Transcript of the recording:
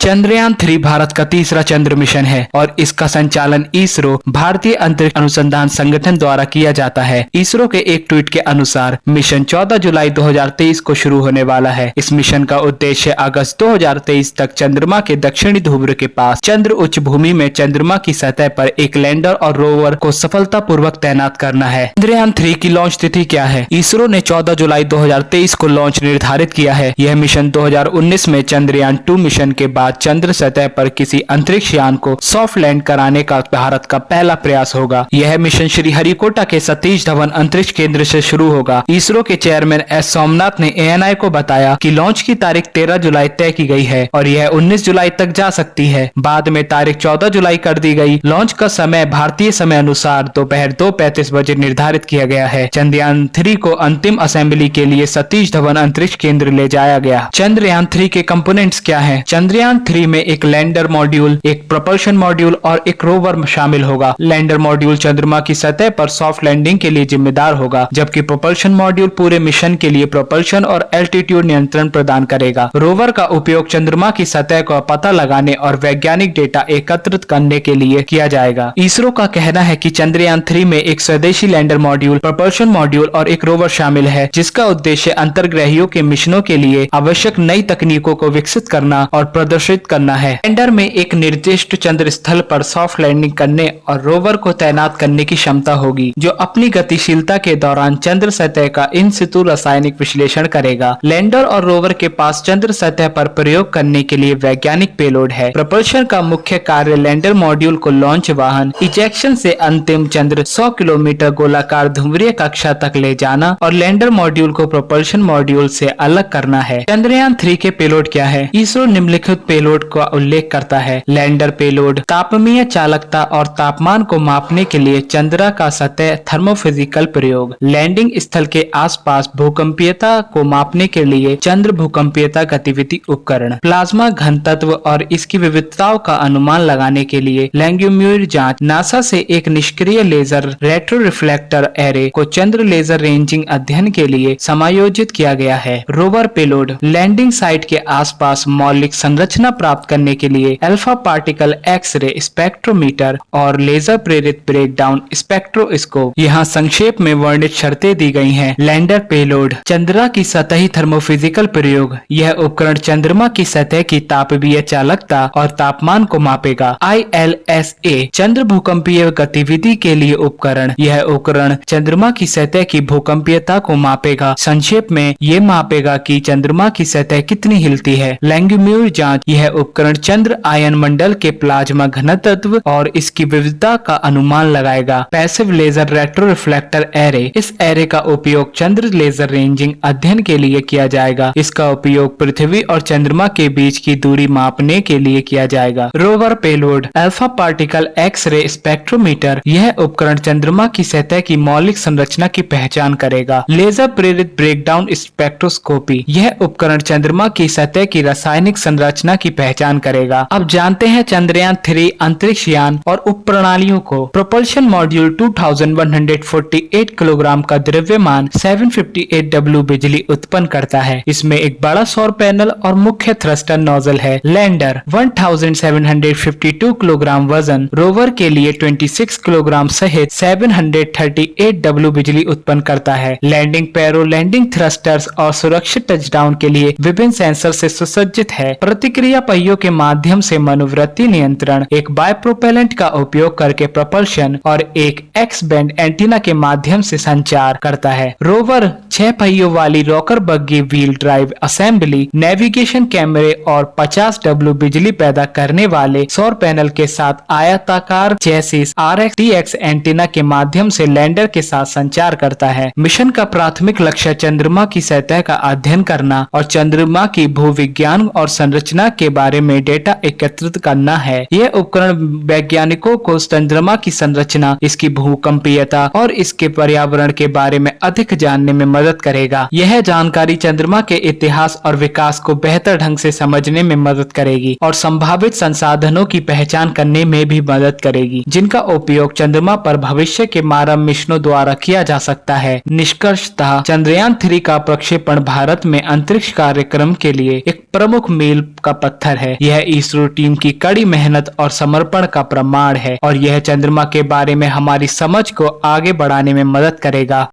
चंद्रयान 3 भारत का तीसरा चंद्र मिशन है और इसका संचालन इसरो भारतीय अंतरिक्ष अनुसंधान संगठन द्वारा किया जाता है। इसरो के एक ट्वीट के अनुसार मिशन 14 जुलाई 2023 को शुरू होने वाला है। इस मिशन का उद्देश्य अगस्त 2023 तक चंद्रमा के दक्षिणी ध्रुव के पास चंद्र उच्च भूमि में चंद्रमा की सतह पर एक लैंडर और रोवर को सफलतापूर्वक तैनात करना है। चंद्रयान 3 की लॉन्च तिथि क्या है? इसरो ने 14 जुलाई 2023 को लॉन्च निर्धारित किया है। यह मिशन 2019 में चंद्रयान 2 मिशन के बाद चंद्र सतह पर किसी अंतरिक्ष यान को सॉफ्ट लैंड कराने का भारत का पहला प्रयास होगा। यह मिशन श्रीहरिकोटा के सतीश धवन अंतरिक्ष केंद्र से शुरू होगा। इसरो के चेयरमैन एस सोमनाथ ने ANI को बताया कि लॉन्च की तारीख 13 जुलाई तय की गई है और यह 19 जुलाई तक जा सकती है। बाद में तारीख 14 जुलाई कर दी गई। लॉन्च का समय भारतीय समय अनुसार दोपहर 2:35 बजे निर्धारित किया गया है। चंद्रयान 3 को अंतिम असेंबली के लिए सतीश धवन अंतरिक्ष केंद्र ले जाया गया। चंद्रयान 3 के कंपोनेंट्स क्या हैं? चंद्रयान 3 में एक लैंडर मॉड्यूल, एक प्रोपल्शन मॉड्यूल और एक रोवर शामिल होगा। लैंडर मॉड्यूल चंद्रमा की सतह पर सॉफ्ट लैंडिंग के लिए जिम्मेदार होगा, जबकि प्रोपल्शन मॉड्यूल पूरे मिशन के लिए प्रोपल्शन और एल्टीट्यूड नियंत्रण प्रदान करेगा। रोवर का उपयोग चंद्रमा की सतह का पता लगाने और वैज्ञानिक डेटा एकत्रित करने के लिए किया जाएगा। इसरो का कहना है कि चंद्रयान 3 में एक स्वदेशी लैंडर मॉड्यूल, प्रोपल्शन मॉड्यूल और एक रोवर शामिल है, जिसका उद्देश्य अंतर्ग्रहियों के मिशनों के लिए आवश्यक नई तकनीकों को विकसित करना और प्रदर्शित करना है। लैंडर में एक निर्दिष्ट चंद्र स्थल पर सॉफ्ट लैंडिंग करने और रोवर को तैनात करने की क्षमता होगी, जो अपनी गतिशीलता के दौरान चंद्र सतह का इन सितु रासायनिक विश्लेषण करेगा। लैंडर और रोवर के पास चंद्र सतह पर प्रयोग करने के लिए वैज्ञानिक पेलोड है। प्रोपल्शन का मुख्य कार्य लैंडर मॉड्यूल को लॉन्च वाहन इजेक्शन से अंतिम चंद्र 100 किलोमीटर गोलाकार ध्रुवीय कक्षा तक ले जाना और लैंडर मॉड्यूल को प्रोपल्शन मॉड्यूल से अलग करना है। चंद्रयान 3 के पेलोड क्या है? इसरो निम्नलिखित पेलोड का उल्लेख करता है। लैंडर पेलोड तापमीय चालकता और तापमान को मापने के लिए चंद्रमा का सतह थर्मोफिजिकल प्रयोग। लैंडिंग स्थल के आसपास भूकंपीयता को मापने के लिए चंद्र भूकंपीयता गतिविधि उपकरण। प्लाज्मा घनत्व और इसकी विविधताओं का अनुमान लगाने के लिए लैंग्यूम्यूर जांच। नासा से एक निष्क्रिय लेजर रेट्रो रिफ्लेक्टर एरे को चंद्र लेजर रेंजिंग अध्ययन के लिए समायोजित किया गया है। रोवर पेलोड लैंडिंग साइट के आसपास मौलिक संरचना प्राप्त करने के लिए अल्फा पार्टिकल एक्स-रे स्पेक्ट्रोमीटर और लेजर प्रेरित ब्रेकडाउन स्पेक्ट्रोस्कोप। यहाँ संक्षेप में वर्णित शर्तें दी गई हैं। लैंडर पेलोड चंद्रमा की सतही थर्मोफिजिकल प्रयोग। यह उपकरण चंद्रमा की सतह की तापीय चालकता और तापमान को मापेगा। ILSA चंद्र भूकंपीय गतिविधि के लिए उपकरण। यह उपकरण चंद्रमा की सतह की भूकंपीयता को मापेगा। संक्षेप में ये मापेगा कि चंद्रमा की सतह कितनी हिलती है। लैंग्यूम्यूर जांच। यह उपकरण चंद्र आयन मंडल के प्लाज्मा घनत्व और इसकी विविधता का अनुमान लगाएगा। Passive laser retro reflector array. इस एरे का उपयोग चंद्र लेजर रेंजिंग अध्ययन के लिए किया जाएगा। इसका उपयोग पृथ्वी और चंद्रमा के बीच की दूरी मापने के लिए किया जाएगा। Rover payload alpha particle X-ray spectrometer. यह उपकरण चंद्रमा की सतह की मौलिक संरचना की पहचान करेगा। लेजर प्रेरित ब्रेकडाउन स्पेक्ट्रोस्कोपी। यह उपकरण चंद्रमा की सतह की रासायनिक संरचना की पहचान करेगा। अब जानते हैं चंद्रयान 3 अंतरिक्ष यान और उप प्रणालियों को। प्रोपल्शन मॉड्यूल 2148 किलोग्राम का द्रव्यमान 758 W बिजली उत्पन्न करता है। इसमें एक बड़ा सौर पैनल और मुख्य थ्रस्टर नोजल है। लैंडर 1752 किलोग्राम वजन। रोवर के लिए 26 किलोग्राम सहित 738 W बिजली उत्पन्न करता है। लैंडिंग पैरो लैंडिंग थ्रस्टर्स और सुरक्षित टचडाउन के लिए विभिन्न सेंसर से सुसज्जित है। प्रतिक्रिया पहियों के माध्यम से मनोवृत्ति नियंत्रण, एक बायप्रोपेलेंट का उपयोग करके प्रोपल्शन और एक एक्स बैंड एंटीना के माध्यम से संचार करता है। रोवर 6 पहियों वाली रॉकर बग्गी व्हील ड्राइव असेंबली, नेविगेशन कैमरे और 50 W बिजली पैदा करने वाले सौर पैनल के साथ आयताकार चेसिस RX-TX एंटीना के माध्यम से लैंडर के साथ संचार करता है। मिशन का प्राथमिक लक्ष्य चंद्रमा की सतह का अध्ययन करना और चंद्रमा की भूविज्ञान और संरचना के बारे में डेटा एकत्रित करना है। यह उपकरण वैज्ञानिकों को चंद्रमा की संरचना, इसकी भूकंपीयता और इसके पर्यावरण के बारे में अधिक जानने में मदद करेगा। यह जानकारी चंद्रमा के इतिहास और विकास को बेहतर ढंग से समझने में मदद करेगी और संभावित संसाधनों की पहचान करने में भी मदद करेगी, जिनका उपयोग चंद्रमा पर भविष्य के मानव मिशनों द्वारा किया जा सकता है। निष्कर्षतः चंद्रयान 3 का प्रक्षेपण भारत में अंतरिक्ष कार्यक्रम के लिए एक प्रमुख मील का पत्थर पत्थर है। यह इसरो टीम की कड़ी मेहनत और समर्पण का प्रमाण है और यह चंद्रमा के बारे में हमारी समझ को आगे बढ़ाने में मदद करेगा।